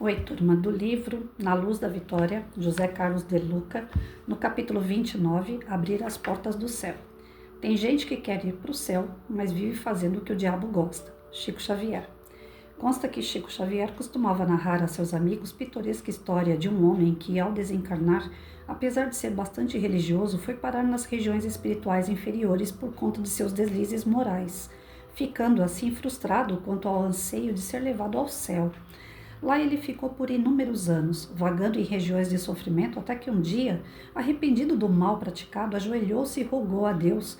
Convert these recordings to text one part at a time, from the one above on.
Oi, turma do livro Na Luz da Vitória, José Carlos de Luca, no capítulo 29, Abrir as Portas do Céu. Tem gente que quer ir para o céu, mas vive fazendo o que o diabo gosta. Chico Xavier. Consta que Chico Xavier costumava narrar a seus amigos pitoresca história de um homem que, ao desencarnar, apesar de ser bastante religioso, foi parar nas regiões espirituais inferiores por conta de seus deslizes morais, ficando assim frustrado quanto ao anseio de ser levado ao céu. Lá ele ficou por inúmeros anos, vagando em regiões de sofrimento, até que um dia, arrependido do mal praticado, ajoelhou-se e rogou a Deus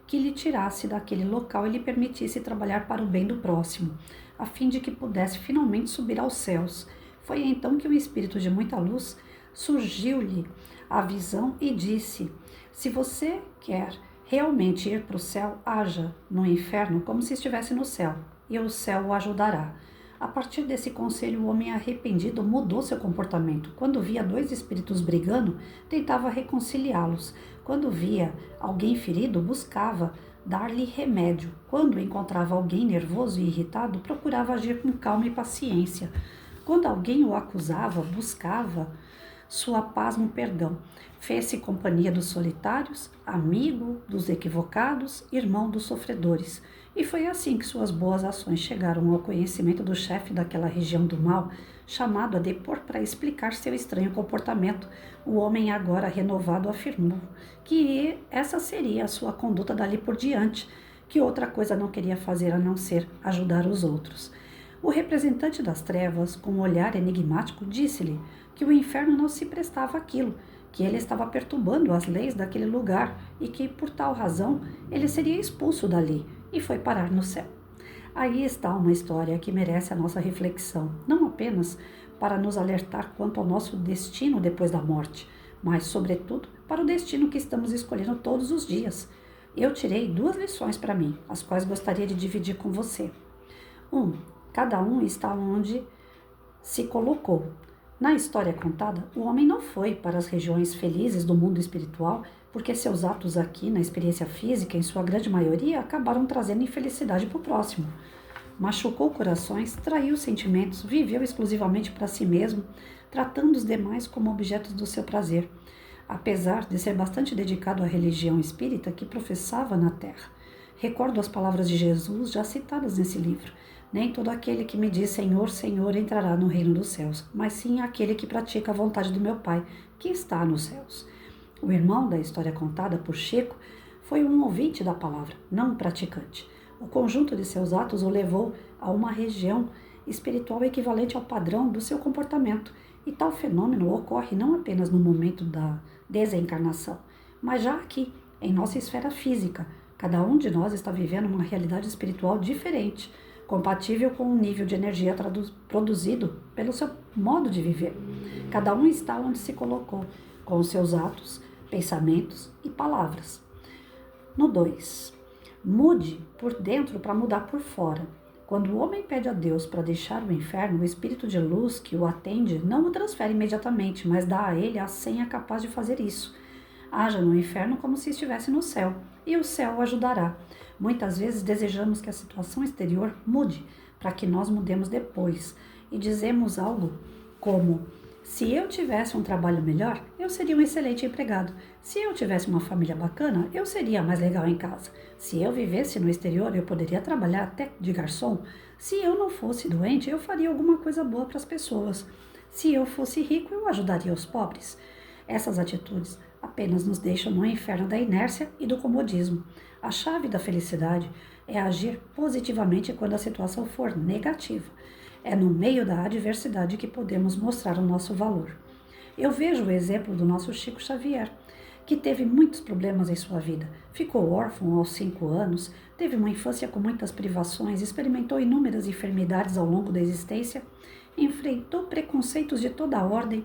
que lhe tirasse daquele local e lhe permitisse trabalhar para o bem do próximo, a fim de que pudesse finalmente subir aos céus. Foi então que o espírito de muita luz surgiu-lhe a visão e disse: se você quer realmente ir para o céu, haja no inferno como se estivesse no céu, e o céu o ajudará. A partir desse conselho, o homem arrependido mudou seu comportamento. Quando via dois espíritos brigando, tentava reconciliá-los. Quando via alguém ferido, buscava dar-lhe remédio. Quando encontrava alguém nervoso e irritado, procurava agir com calma e paciência. Quando alguém o acusava, buscava sua paz no perdão. Fez-se companhia dos solitários, amigo dos equivocados, irmão dos sofredores. E foi assim que suas boas ações chegaram ao conhecimento do chefe daquela região do mal, chamado a depor para explicar seu estranho comportamento. O homem, agora renovado, afirmou que essa seria a sua conduta dali por diante, que outra coisa não queria fazer a não ser ajudar os outros. O representante das trevas, com um olhar enigmático, disse-lhe que o inferno não se prestava àquilo, que ele estava perturbando as leis daquele lugar e que, por tal razão, ele seria expulso dali e foi parar no céu. Aí está uma história que merece a nossa reflexão, não apenas para nos alertar quanto ao nosso destino depois da morte, mas, sobretudo, para o destino que estamos escolhendo todos os dias. Eu tirei 2 lições para mim, as quais gostaria de dividir com você. 1. Cada um está onde se colocou. Na história contada, o homem não foi para as regiões felizes do mundo espiritual, porque seus atos aqui, na experiência física, em sua grande maioria, acabaram trazendo infelicidade para o próximo. Machucou corações, traiu sentimentos, viveu exclusivamente para si mesmo, tratando os demais como objetos do seu prazer, apesar de ser bastante dedicado à religião espírita que professava na terra. Recordo as palavras de Jesus já citadas nesse livro. Nem todo aquele que me diz Senhor, Senhor entrará no reino dos céus, mas sim aquele que pratica a vontade do meu Pai, que está nos céus. O irmão da história contada por Chico foi um ouvinte da palavra, não um praticante. O conjunto de seus atos o levou a uma região espiritual equivalente ao padrão do seu comportamento, e tal fenômeno ocorre não apenas no momento da desencarnação, mas já aqui, em nossa esfera física. Cada um de nós está vivendo uma realidade espiritual diferente, compatível com o nível de energia produzido pelo seu modo de viver. Cada um está onde se colocou, com os seus atos, pensamentos e palavras. No 2. Mude por dentro para mudar por fora. Quando o homem pede a Deus para deixar o inferno, o espírito de luz que o atende não o transfere imediatamente, mas dá a ele a senha capaz de fazer isso. Haja no inferno como se estivesse no céu, e o céu o ajudará. Muitas vezes desejamos que a situação exterior mude, para que nós mudemos depois, e dizemos algo como: se eu tivesse um trabalho melhor, eu seria um excelente empregado. Se eu tivesse uma família bacana, eu seria mais legal em casa. Se eu vivesse no exterior, eu poderia trabalhar até de garçom. Se eu não fosse doente, eu faria alguma coisa boa para as pessoas. Se eu fosse rico, eu ajudaria os pobres. Essas atitudes apenas nos deixam no inferno da inércia e do comodismo. A chave da felicidade é agir positivamente quando a situação for negativa. É no meio da adversidade que podemos mostrar o nosso valor. Eu vejo o exemplo do nosso Chico Xavier, que teve muitos problemas em sua vida. Ficou órfão aos 5 anos, teve uma infância com muitas privações, experimentou inúmeras enfermidades ao longo da existência, enfrentou preconceitos de toda a ordem,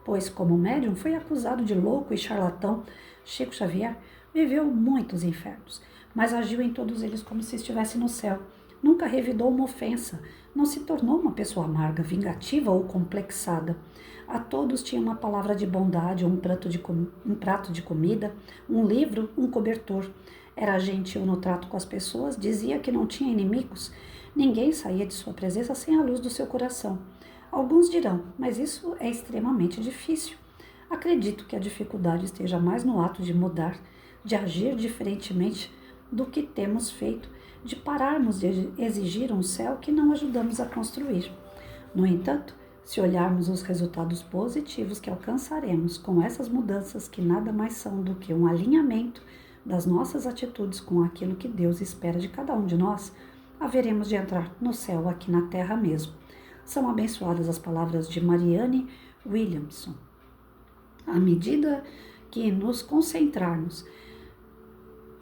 pois, como médium, foi acusado de louco e charlatão. Chico Xavier viveu muitos infernos, mas agiu em todos eles como se estivesse no céu. Nunca revidou uma ofensa, não se tornou uma pessoa amarga, vingativa ou complexada. A todos tinha uma palavra de bondade, um prato de comida, um livro, um cobertor. Era gentil no trato com as pessoas, dizia que não tinha inimigos. Ninguém saía de sua presença sem a luz do seu coração. Alguns dirão, mas isso é extremamente difícil. Acredito que a dificuldade esteja mais no ato de mudar, de agir diferentemente do que temos feito, de pararmos de exigir um céu que não ajudamos a construir. No entanto, se olharmos os resultados positivos que alcançaremos com essas mudanças, que nada mais são do que um alinhamento das nossas atitudes com aquilo que Deus espera de cada um de nós, haveremos de entrar no céu aqui na terra mesmo. São abençoadas as palavras de Marianne Williamson. À medida que nos concentrarmos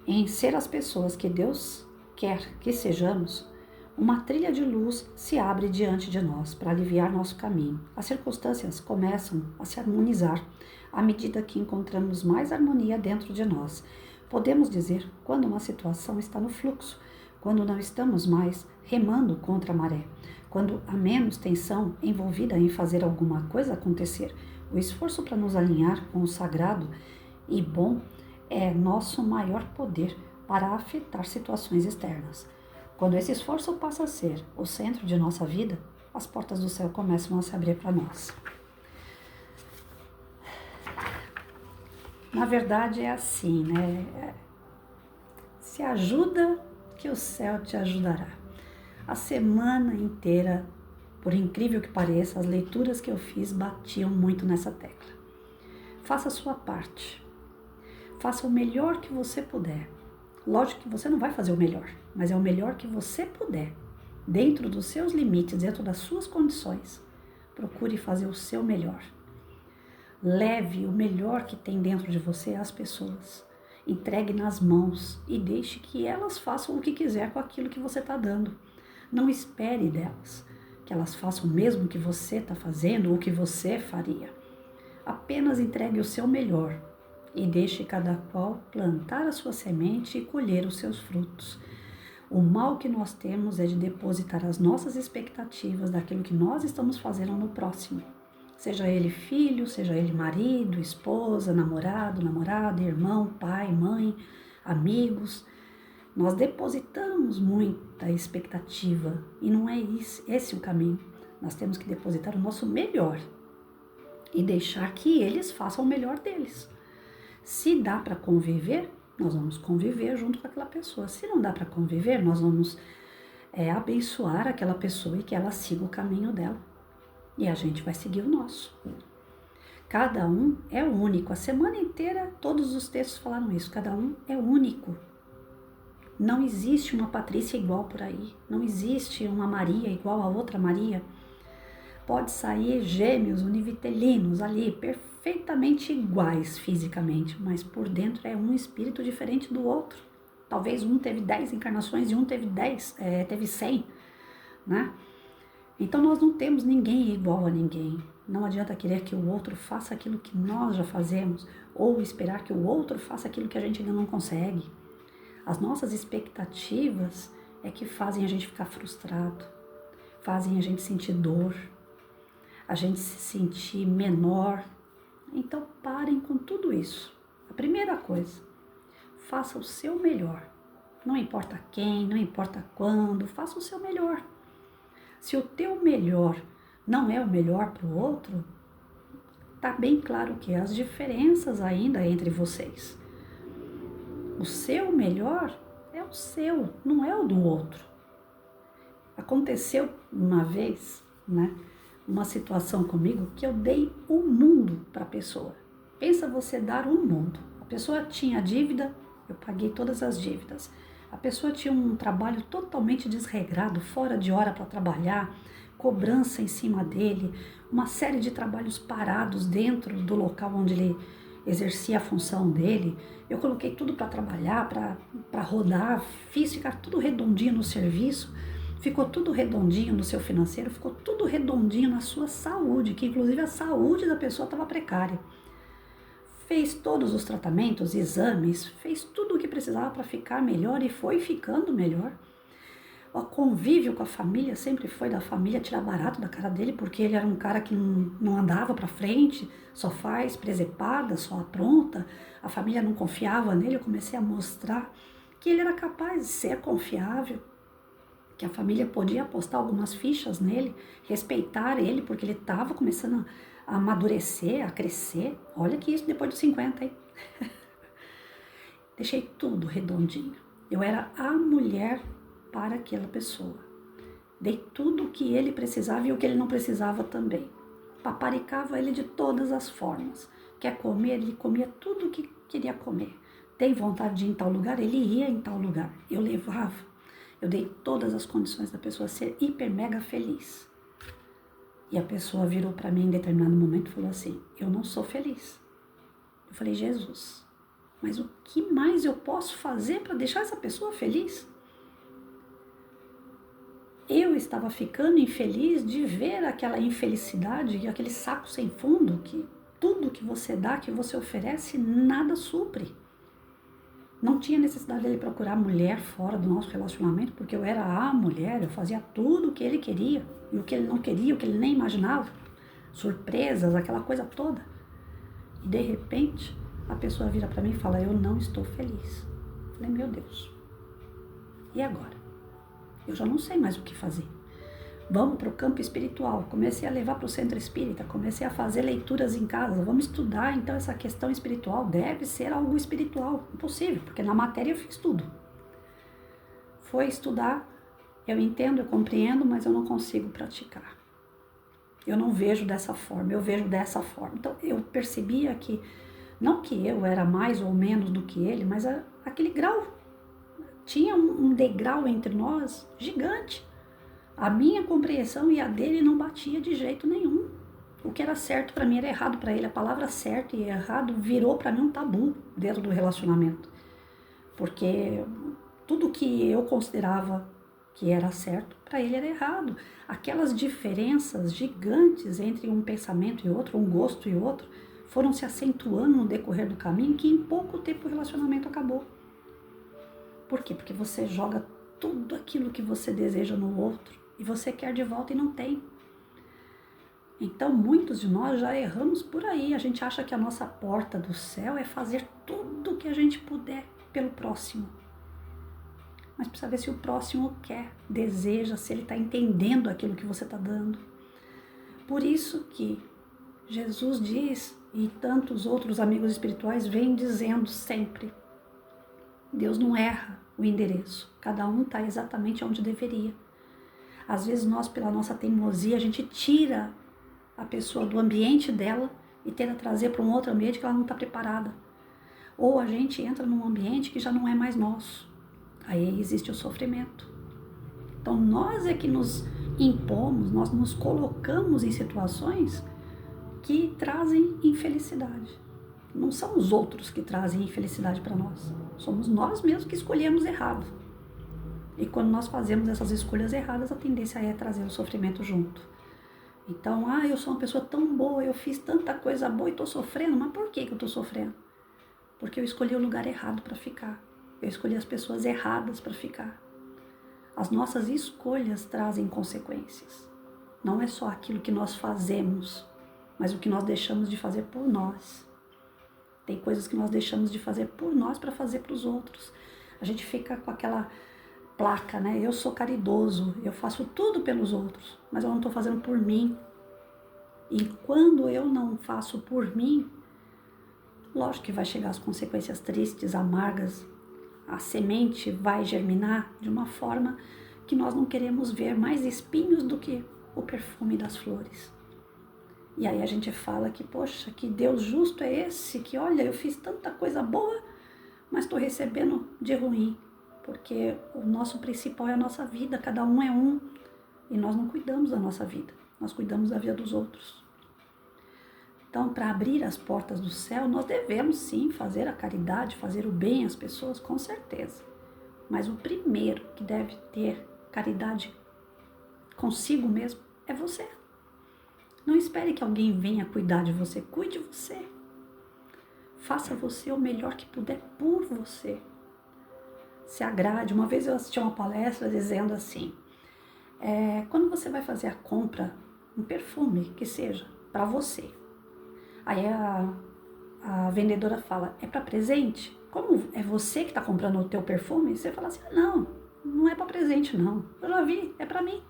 em ser as pessoas que Deus quer que sejamos, uma trilha de luz se abre diante de nós para aliviar nosso caminho. As circunstâncias começam a se harmonizar à medida que encontramos mais harmonia dentro de nós. Podemos dizer quando uma situação está no fluxo, quando não estamos mais remando contra a maré, quando há menos tensão envolvida em fazer alguma coisa acontecer. O esforço para nos alinhar com o sagrado e bom é nosso maior poder para afetar situações externas. Quando esse esforço passa a ser o centro de nossa vida, as portas do céu começam a se abrir para nós. Na verdade é assim, né? Se ajuda que o céu te ajudará. A semana inteira, por incrível que pareça, as leituras que eu fiz batiam muito nessa tecla. Faça a sua parte. Faça o melhor que você puder. Lógico que você não vai fazer o melhor, mas é o melhor que você puder. Dentro dos seus limites, dentro das suas condições, procure fazer o seu melhor. Leve o melhor que tem dentro de você às pessoas. Entregue nas mãos e deixe que elas façam o que quiser com aquilo que você está dando. Não espere delas que elas façam o mesmo que você está fazendo ou que você faria. Apenas entregue o seu melhor e deixe cada qual plantar a sua semente e colher os seus frutos. O mal que nós temos é de depositar as nossas expectativas daquilo que nós estamos fazendo no próximo. Seja ele filho, seja ele marido, esposa, namorado, namorada, irmão, pai, mãe, amigos. Nós depositamos muita expectativa e não é esse o caminho. Nós temos que depositar o nosso melhor e deixar que eles façam o melhor deles. Se dá para conviver, nós vamos conviver junto com aquela pessoa. Se não dá para conviver, nós vamos abençoar aquela pessoa e que ela siga o caminho dela. E a gente vai seguir o nosso. Cada um é único. A semana inteira todos os textos falaram isso. Cada um é único. Não existe uma Patrícia igual por aí. Não existe uma Maria igual a outra Maria. Pode sair gêmeos univitelinos ali, perfeitamente iguais fisicamente, mas por dentro é um espírito diferente do outro. Talvez um teve 10 encarnações e um teve 100, né? Então nós não temos ninguém igual a ninguém. Não adianta querer que o outro faça aquilo que nós já fazemos ou esperar que o outro faça aquilo que a gente ainda não consegue. As nossas expectativas é que fazem a gente ficar frustrado, fazem a gente sentir dor, a gente se sentir menor. Então parem com tudo isso. A primeira coisa, faça o seu melhor. Não importa quem, não importa quando, faça o seu melhor. Se o teu melhor não é o melhor para o outro, tá bem claro que há as diferenças ainda entre vocês. O seu melhor é o seu, não é o do outro. Aconteceu uma vez, né, uma situação comigo que eu dei o mundo para a pessoa. Pensa você dar um mundo. A pessoa tinha dívida, eu paguei todas as dívidas. A pessoa tinha um trabalho totalmente desregrado, fora de hora para trabalhar, cobrança em cima dele, uma série de trabalhos parados dentro do local onde ele exercia a função dele. Eu coloquei tudo para trabalhar, para rodar, fiz ficar tudo redondinho no serviço, ficou tudo redondinho no seu financeiro, ficou tudo redondinho na sua saúde, que inclusive a saúde da pessoa estava precária. Fez todos os tratamentos, exames, fez tudo o que precisava para ficar melhor e foi ficando melhor. O convívio com a família sempre foi da família tirar barato da cara dele, porque ele era um cara que não andava para frente, só faz presepada, só apronta. A família não confiava nele, eu comecei a mostrar que ele era capaz de ser confiável. que a família podia apostar algumas fichas nele, respeitar ele, porque ele estava começando a amadurecer, a crescer. Olha que isso depois dos 50, hein? Deixei tudo redondinho. Eu era a mulher para aquela pessoa. Dei tudo o que ele precisava e o que ele não precisava também. Paparicava ele de todas as formas. Quer comer, ele comia tudo o que queria comer. Tem vontade de ir em tal lugar, ele ia em tal lugar. Eu levava. Eu dei todas as condições da pessoa ser hiper mega feliz. E a pessoa virou para mim em determinado momento e falou assim: eu não sou feliz. Eu falei: Jesus, mas o que mais eu posso fazer para deixar essa pessoa feliz? Eu estava ficando infeliz de ver aquela infelicidade e aquele saco sem fundo que tudo que você dá, que você oferece, nada supre. Não tinha necessidade dele procurar mulher fora do nosso relacionamento, porque eu era a mulher, eu fazia tudo o que ele queria, e o que ele não queria, o que ele nem imaginava. Surpresas, aquela coisa toda. E de repente, a pessoa vira para mim e fala: eu não estou feliz. Eu falei: meu Deus, e agora? Eu já não sei mais o que fazer. Vamos para o campo espiritual. Comecei a levar para o centro espírita, comecei a fazer leituras em casa. Vamos estudar então essa questão espiritual. Deve ser algo espiritual. Impossível, porque na matéria eu fiz tudo. Foi estudar, eu entendo, eu compreendo, mas eu não consigo praticar. Eu não vejo dessa forma, eu vejo dessa forma. Então eu percebia que, não que eu era mais ou menos do que ele, mas aquele grau, tinha um degrau entre nós gigante. A minha compreensão e a dele não batia de jeito nenhum. O que era certo para mim era errado para ele. A palavra certo e errado virou para mim um tabu dentro do relacionamento. Porque tudo que eu considerava que era certo, para ele era errado. Aquelas diferenças gigantes entre um pensamento e outro, um gosto e outro, foram se acentuando no decorrer do caminho, que em pouco tempo o relacionamento acabou. Por quê? Porque você joga tudo aquilo que você deseja no outro e você quer de volta e não tem. Então, muitos de nós já erramos por aí. A gente acha que a nossa porta do céu é fazer tudo o que a gente puder pelo próximo. Mas precisa ver se o próximo quer, deseja, se ele está entendendo aquilo que você está dando. Por isso que Jesus diz, e tantos outros amigos espirituais vêm dizendo sempre: Deus não erra o endereço, cada um está exatamente onde deveria. Às vezes nós, pela nossa teimosia, a gente tira a pessoa do ambiente dela e tenta trazer para um outro ambiente que ela não está preparada. Ou a gente entra num ambiente que já não é mais nosso. Aí existe o sofrimento. Então nós é que nos impomos, nós nos colocamos em situações que trazem infelicidade. Não são os outros que trazem infelicidade para nós. Somos nós mesmos que escolhemos errado. E quando nós fazemos essas escolhas erradas, a tendência é trazer o sofrimento junto. Então, eu sou uma pessoa tão boa, eu fiz tanta coisa boa e estou sofrendo. Mas por que eu estou sofrendo? Porque eu escolhi o lugar errado para ficar. Eu escolhi as pessoas erradas para ficar. As nossas escolhas trazem consequências. Não é só aquilo que nós fazemos, mas o que nós deixamos de fazer por nós. Tem coisas que nós deixamos de fazer por nós para fazer para os outros. A gente fica com aquela placa, né? Eu sou caridoso, eu faço tudo pelos outros, mas eu não estou fazendo por mim. E quando eu não faço por mim, lógico que vai chegar as consequências tristes, amargas. A semente vai germinar de uma forma que nós não queremos ver mais espinhos do que o perfume das flores. E aí a gente fala que, poxa, que Deus justo é esse, que olha, eu fiz tanta coisa boa, mas estou recebendo de ruim. Porque o nosso principal é a nossa vida, cada um é um. E nós não cuidamos da nossa vida, nós cuidamos da vida dos outros. Então, para abrir as portas do céu, nós devemos sim fazer a caridade, fazer o bem às pessoas, com certeza. Mas o primeiro que deve ter caridade consigo mesmo é você. Não espere que alguém venha cuidar de você, cuide de você. Faça você o melhor que puder por você. Se agrade. Uma vez eu assisti uma palestra dizendo assim, quando você vai fazer a compra, um perfume que seja para você, aí a vendedora fala, é para presente? Como é você que está comprando o teu perfume? Você fala assim, não, não é para presente não, eu já vi, é para mim.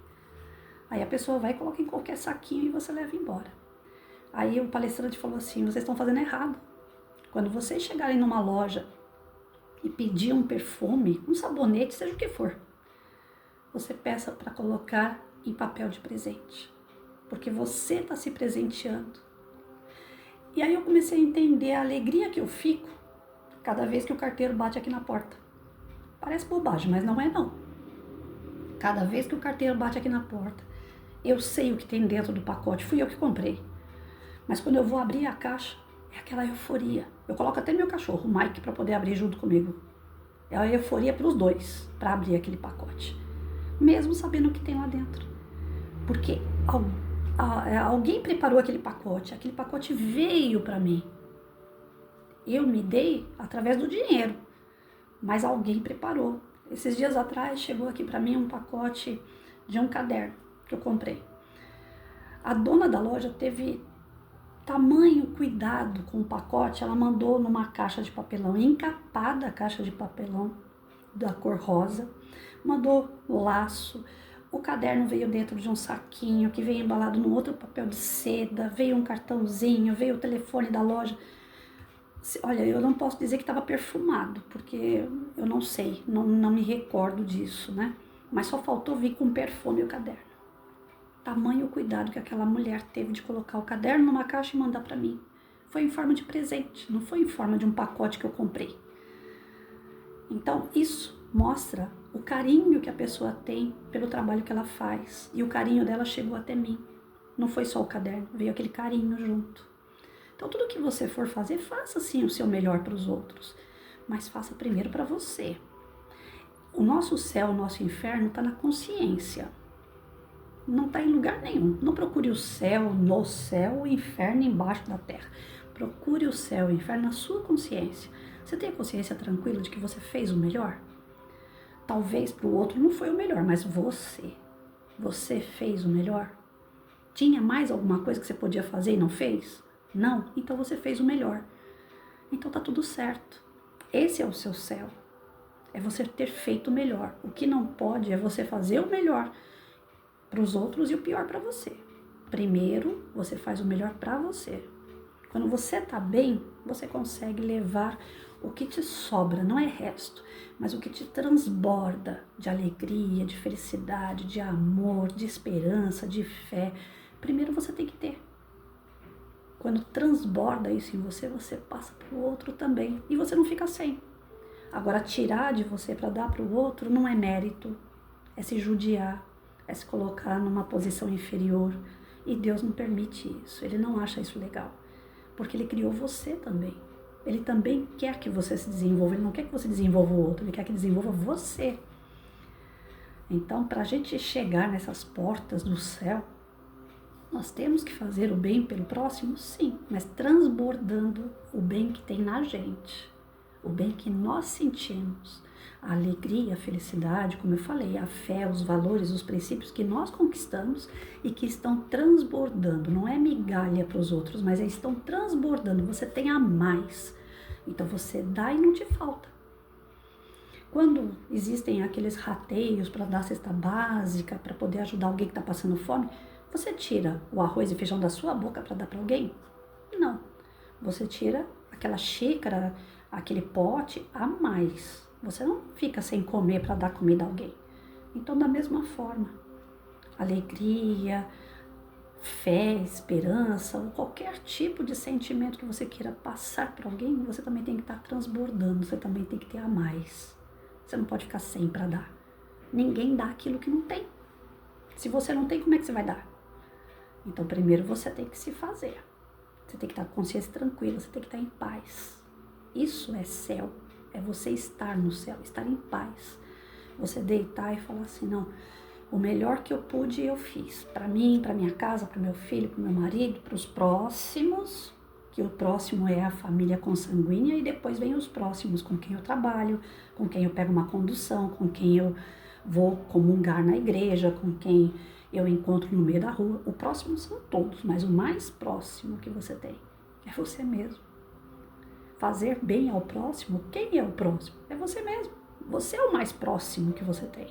Aí a pessoa vai e coloca em qualquer saquinho e você leva embora. Aí o palestrante falou assim, vocês estão fazendo errado. Quando vocês chegarem numa loja e pedir um perfume, um sabonete, seja o que for, você peça para colocar em papel de presente, porque você está se presenteando. E aí eu comecei a entender a alegria que eu fico cada vez que o carteiro bate aqui na porta. Parece bobagem, mas não é não. Cada vez que o carteiro bate aqui na porta, eu sei o que tem dentro do pacote, fui eu que comprei. Mas quando eu vou abrir a caixa, é aquela euforia. Eu coloco até meu cachorro, o Mike, para poder abrir junto comigo. É a euforia para os dois, para abrir aquele pacote. Mesmo sabendo o que tem lá dentro. Porque alguém preparou aquele pacote veio para mim. Eu me dei através do dinheiro, mas alguém preparou. Esses dias atrás chegou aqui para mim um pacote de um caderno que eu comprei. A dona da loja teve tamanho cuidado com o pacote, ela mandou numa caixa de papelão, encapada a caixa de papelão da cor rosa, mandou laço, o caderno veio dentro de um saquinho que veio embalado num outro papel de seda, veio um cartãozinho, veio o telefone da loja. Olha, eu não posso dizer que estava perfumado, porque eu não sei, não me recordo disso, né? Mas só faltou vir com perfume e o caderno. Tamanho cuidado que aquela mulher teve de colocar o caderno numa caixa e mandar para mim. Foi em forma de presente, não foi em forma de um pacote que eu comprei. Então, isso mostra o carinho que a pessoa tem pelo trabalho que ela faz. E o carinho dela chegou até mim. Não foi só o caderno, veio aquele carinho junto. Então, tudo que você for fazer, faça sim o seu melhor para os outros. Mas faça primeiro para você. O nosso céu, o nosso inferno está na consciência. Não está em lugar nenhum. Não procure o céu no céu, o inferno embaixo da terra. Procure o céu, o inferno na sua consciência. Você tem a consciência tranquila de que você fez o melhor? Talvez para o outro não foi o melhor, mas você fez o melhor? Tinha mais alguma coisa que você podia fazer e não fez? Não? Então você fez o melhor. Então tá tudo certo. Esse é o seu céu. É você ter feito o melhor. O que não pode é você fazer o melhor para os outros e o pior para você. Primeiro, você faz o melhor para você. Quando você tá bem, você consegue levar o que te sobra, não é resto, mas o que te transborda de alegria, de felicidade, de amor, de esperança, de fé. Primeiro você tem que ter. Quando transborda isso em você, você passa para o outro também e você não fica sem. Agora, tirar de você para dar para o outro não é mérito, é se judiar, é se colocar numa posição inferior. E Deus não permite isso, Ele não acha isso legal, porque Ele criou você também. Ele também quer que você se desenvolva, Ele não quer que você desenvolva o outro, Ele quer que desenvolva você. Então, para a gente chegar nessas portas do céu, nós temos que fazer o bem pelo próximo, sim, mas transbordando o bem que tem na gente, o bem que nós sentimos, a alegria, a felicidade, como eu falei, a fé, os valores, os princípios que nós conquistamos e que estão transbordando. Não é migalha para os outros, mas eles estão transbordando. Você tem a mais. Então você dá e não te falta. Quando existem aqueles rateios para dar cesta básica, para poder ajudar alguém que está passando fome, você tira o arroz e feijão da sua boca para dar para alguém? Não. Você tira aquela xícara, aquele pote a mais. Você não fica sem comer para dar comida a alguém. Então, da mesma forma, alegria, fé, esperança, ou qualquer tipo de sentimento que você queira passar para alguém, você também tem que estar transbordando, você também tem que ter a mais. Você não pode ficar sem para dar. Ninguém dá aquilo que não tem. Se você não tem, como é que você vai dar? Então, primeiro você tem que se fazer. Você tem que estar com a consciência tranquila, você tem que estar em paz. Isso é céu. É você estar no céu, estar em paz. Você deitar e falar assim, não, o melhor que eu pude eu fiz. Para mim, para minha casa, para meu filho, para meu marido, para os próximos, que o próximo é a família consanguínea, e depois vem os próximos com quem eu trabalho, com quem eu pego uma condução, com quem eu vou comungar na igreja, com quem eu encontro no meio da rua. O próximo são todos, mas o mais próximo que você tem é você mesmo. Fazer bem ao próximo, quem é o próximo? É você mesmo. Você é o mais próximo que você tem.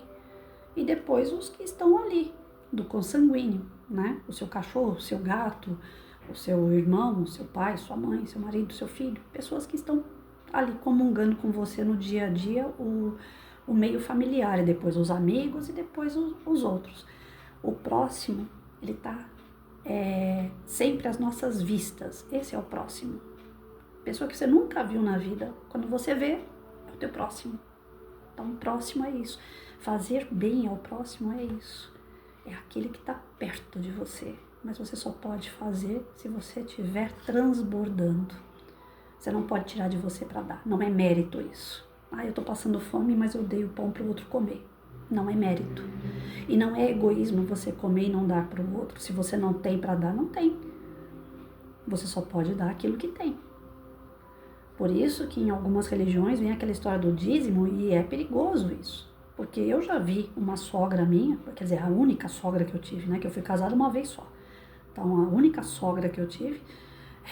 E depois os que estão ali, do consanguíneo, né? O seu cachorro, o seu gato, o seu irmão, o seu pai, sua mãe, seu marido, seu filho. Pessoas que estão ali comungando com você no dia a dia, o meio familiar, e depois os amigos e depois os outros. O próximo, ele está sempre às nossas vistas. Esse é o próximo. Pessoa que você nunca viu na vida, quando você vê, é o teu próximo. Então, o próximo é isso. Fazer bem ao próximo é isso. É aquele que está perto de você. Mas você só pode fazer se você estiver transbordando. Você não pode tirar de você para dar. Não é mérito isso. Eu estou passando fome, mas eu dei o pão para o outro comer. Não é mérito. E não é egoísmo você comer e não dar para o outro. Se você não tem para dar, não tem. Você só pode dar aquilo que tem. Por isso que em algumas religiões vem aquela história do dízimo e é perigoso isso. Porque eu já vi uma sogra minha, quer dizer, a única sogra que eu tive, né? Que eu fui casada uma vez só. Então, a única sogra que eu tive,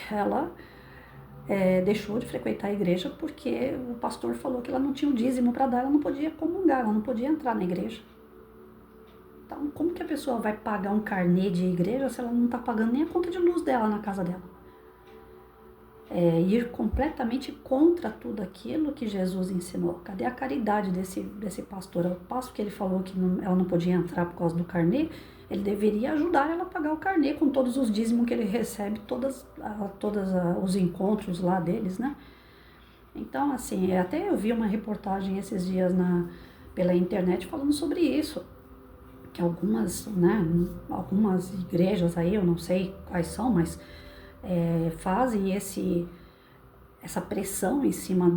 ela deixou de frequentar a igreja porque o pastor falou que ela não tinha o dízimo para dar, ela não podia comungar, ela não podia entrar na igreja. Então, como que a pessoa vai pagar um carnê de igreja se ela não está pagando nem a conta de luz dela na casa dela? Ir completamente contra tudo aquilo que Jesus ensinou. Cadê a caridade desse pastor? Ao passo que ele falou que ela não podia entrar por causa do carnê, ele deveria ajudar ela a pagar o carnê com todos os dízimos que ele recebe, todos os encontros lá deles, né? Então, assim, até eu vi uma reportagem esses dias pela internet falando sobre isso, que algumas igrejas aí, eu não sei quais são, mas fazem essa pressão em cima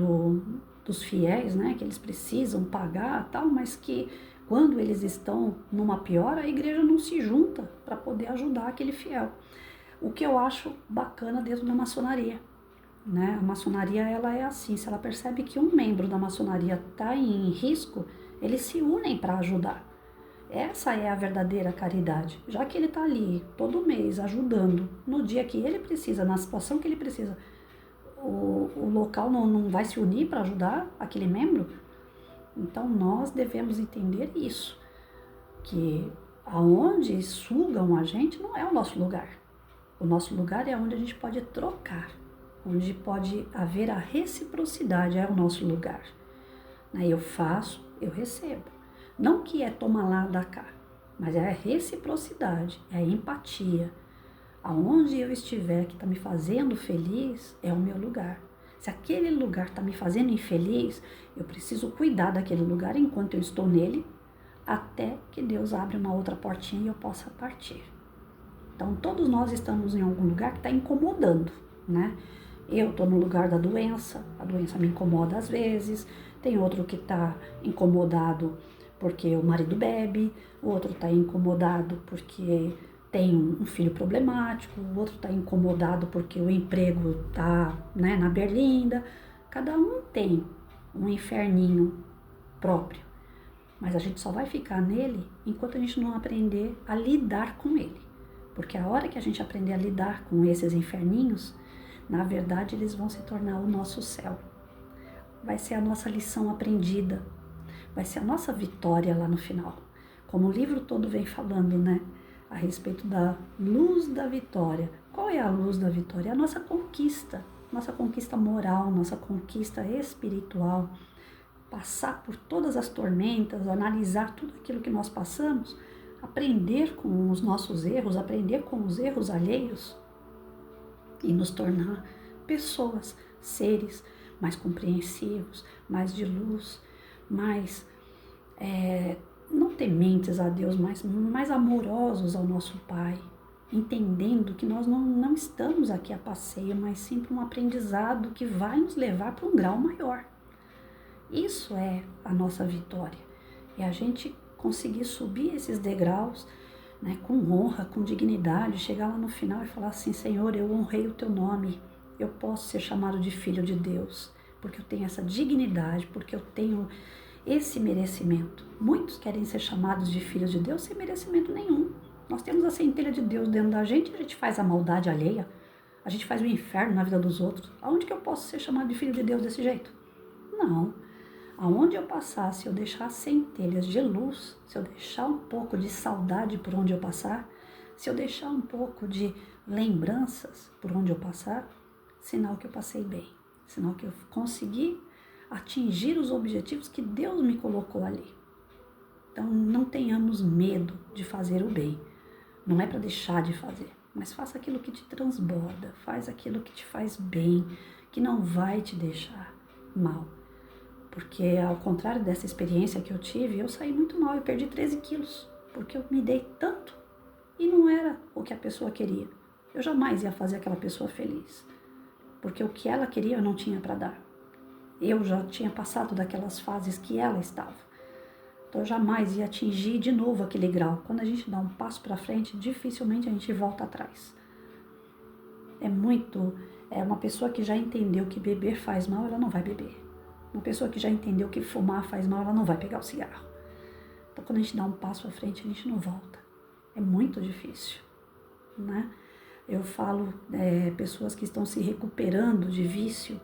dos fiéis, né, que eles precisam pagar tal, mas que quando eles estão numa pior, a igreja não se junta para poder ajudar aquele fiel. O que eu acho bacana dentro da maçonaria, né? A maçonaria, ela é assim, se ela percebe que um membro da maçonaria está em risco, eles se unem para ajudar. Essa é a verdadeira caridade, já que ele está ali todo mês ajudando, no dia que ele precisa, na situação que ele precisa, o local não vai se unir para ajudar aquele membro. Então nós devemos entender isso, que aonde sugam a gente não é o nosso lugar. O nosso lugar é onde a gente pode trocar, onde pode haver a reciprocidade, é o nosso lugar. Eu faço, eu recebo. Não que é toma lá, dá cá, mas é a reciprocidade, é a empatia. Aonde eu estiver que está me fazendo feliz, é o meu lugar. Se aquele lugar está me fazendo infeliz, eu preciso cuidar daquele lugar enquanto eu estou nele, até que Deus abra uma outra portinha e eu possa partir. Então, todos nós estamos em algum lugar que está incomodando, né? Eu estou no lugar da doença, a doença me incomoda às vezes, tem outro que está incomodado porque o marido bebe, o outro está incomodado porque tem um filho problemático, o outro está incomodado porque o emprego está, né, na berlinda. Cada um tem um inferninho próprio, mas a gente só vai ficar nele enquanto a gente não aprender a lidar com ele. Porque a hora que a gente aprender a lidar com esses inferninhos, na verdade eles vão se tornar o nosso céu. Vai ser a nossa lição aprendida, vai ser a nossa vitória lá no final. Como o livro todo vem falando, né? A respeito da luz da vitória. Qual é a luz da vitória? É a nossa conquista moral, nossa conquista espiritual. Passar por todas as tormentas, analisar tudo aquilo que nós passamos, aprender com os nossos erros, aprender com os erros alheios e nos tornar pessoas, seres mais compreensivos, mais de luz, mais não tementes a Deus, mas mais amorosos ao nosso Pai, entendendo que nós não estamos aqui a passeio, mas sim para um aprendizado que vai nos levar para um grau maior. Isso é a nossa vitória, é a gente conseguir subir esses degraus, né, com honra, com dignidade, chegar lá no final e falar assim: Senhor, eu honrei o teu nome, eu posso ser chamado de filho de Deus, porque eu tenho essa dignidade, porque eu tenho esse merecimento. Muitos querem ser chamados de filhos de Deus sem merecimento nenhum. Nós temos a centelha de Deus dentro da gente e a gente faz a maldade alheia, a gente faz o inferno na vida dos outros. Aonde que eu posso ser chamado de filho de Deus desse jeito? Não. Aonde eu passar, se eu deixar centelhas de luz, se eu deixar um pouco de saudade por onde eu passar, se eu deixar um pouco de lembranças por onde eu passar, sinal que eu passei bem, sinal que eu consegui atingir os objetivos que Deus me colocou ali. Então não tenhamos medo de fazer o bem, não é para deixar de fazer, mas faça aquilo que te transborda, faz aquilo que te faz bem, que não vai te deixar mal. Porque ao contrário dessa experiência que eu tive, eu saí muito mal, eu perdi 13 quilos, porque eu me dei tanto e não era o que a pessoa queria. Eu jamais ia fazer aquela pessoa feliz, porque o que ela queria eu não tinha para dar. Eu já tinha passado daquelas fases que ela estava. Então eu jamais ia atingir de novo aquele grau. Quando a gente dá um passo para frente, dificilmente a gente volta atrás. É uma pessoa que já entendeu que beber faz mal, ela não vai beber. Uma pessoa que já entendeu que fumar faz mal, ela não vai pegar o cigarro. Então, quando a gente dá um passo à frente, a gente não volta. É muito difícil, né? Eu falo, pessoas que estão se recuperando de vício,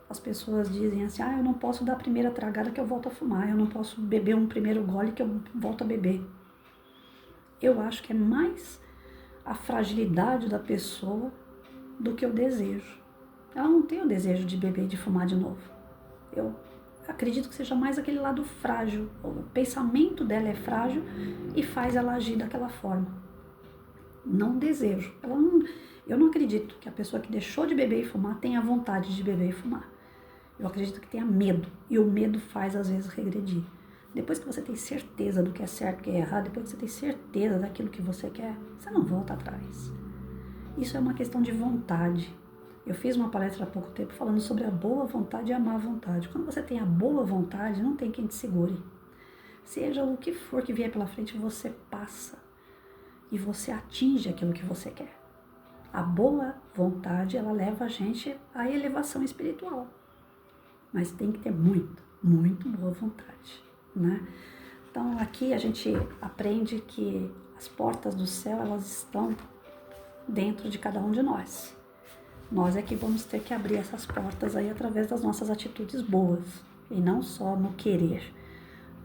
as pessoas dizem assim, eu não posso dar a primeira tragada que eu volto a fumar, eu não posso beber um primeiro gole que eu volto a beber. Eu acho que é mais a fragilidade da pessoa do que o desejo. Ela não tem o desejo de beber e de fumar de novo. Eu acredito que seja mais aquele lado frágil. O pensamento dela é frágil e faz ela agir daquela forma. Não desejo. Eu não acredito que a pessoa que deixou de beber e fumar tenha vontade de beber e fumar. Eu acredito que tenha medo. E o medo faz, às vezes, regredir. Depois que você tem certeza do que é certo e o que é errado, depois que você tem certeza daquilo que você quer, você não volta atrás. Isso é uma questão de vontade. Eu fiz uma palestra há pouco tempo falando sobre a boa vontade e a má vontade. Quando você tem a boa vontade, não tem quem te segure. Seja o que for que vier pela frente, você passa e você atinge aquilo que você quer. A boa vontade, ela leva a gente à elevação espiritual. Mas tem que ter muito boa vontade, né? Então aqui a gente aprende que as portas do céu, elas estão dentro de cada um de nós. Nós é que vamos ter que abrir essas portas aí através das nossas atitudes boas. E não só no querer,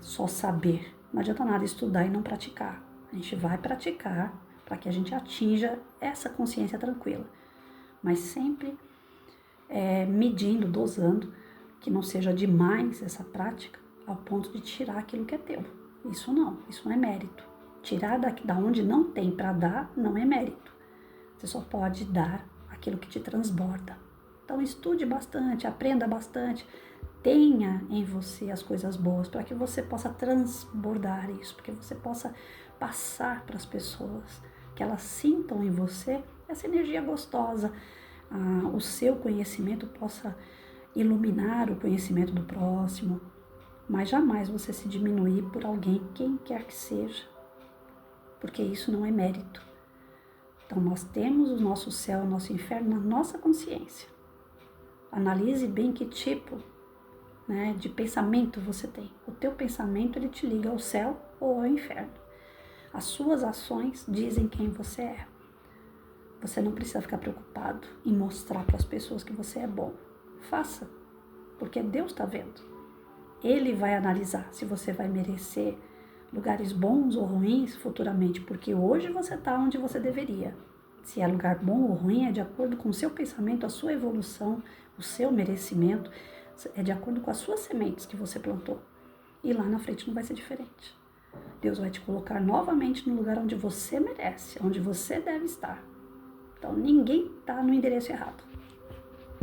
só saber. Não adianta nada estudar e não praticar. A gente vai praticar para que a gente atinja essa consciência tranquila. Mas sempre medindo, dosando, que não seja demais essa prática ao ponto de tirar aquilo que é teu. Isso não é mérito. Tirar da onde não tem para dar não é mérito. Você só pode dar aquilo que te transborda. Então estude bastante, aprenda bastante, tenha em você as coisas boas para que você possa transbordar isso, para que você possa passar para as pessoas, que elas sintam em você essa energia gostosa, o seu conhecimento possa iluminar o conhecimento do próximo, mas jamais você se diminuir por alguém, quem quer que seja, porque isso não é mérito. Então nós temos o nosso céu, o nosso inferno na nossa consciência. Analise bem que tipo, de pensamento você tem. O teu pensamento, ele te liga ao céu ou ao inferno. As suas ações dizem quem você é. Você não precisa ficar preocupado em mostrar para as pessoas que você é bom. Faça, porque Deus está vendo. Ele vai analisar se você vai merecer lugares bons ou ruins futuramente, porque hoje você está onde você deveria. Se é lugar bom ou ruim, é de acordo com o seu pensamento, a sua evolução, o seu merecimento, é de acordo com as suas sementes que você plantou. E lá na frente não vai ser diferente. Deus vai te colocar novamente no lugar onde você merece, onde você deve estar. Então ninguém está no endereço errado.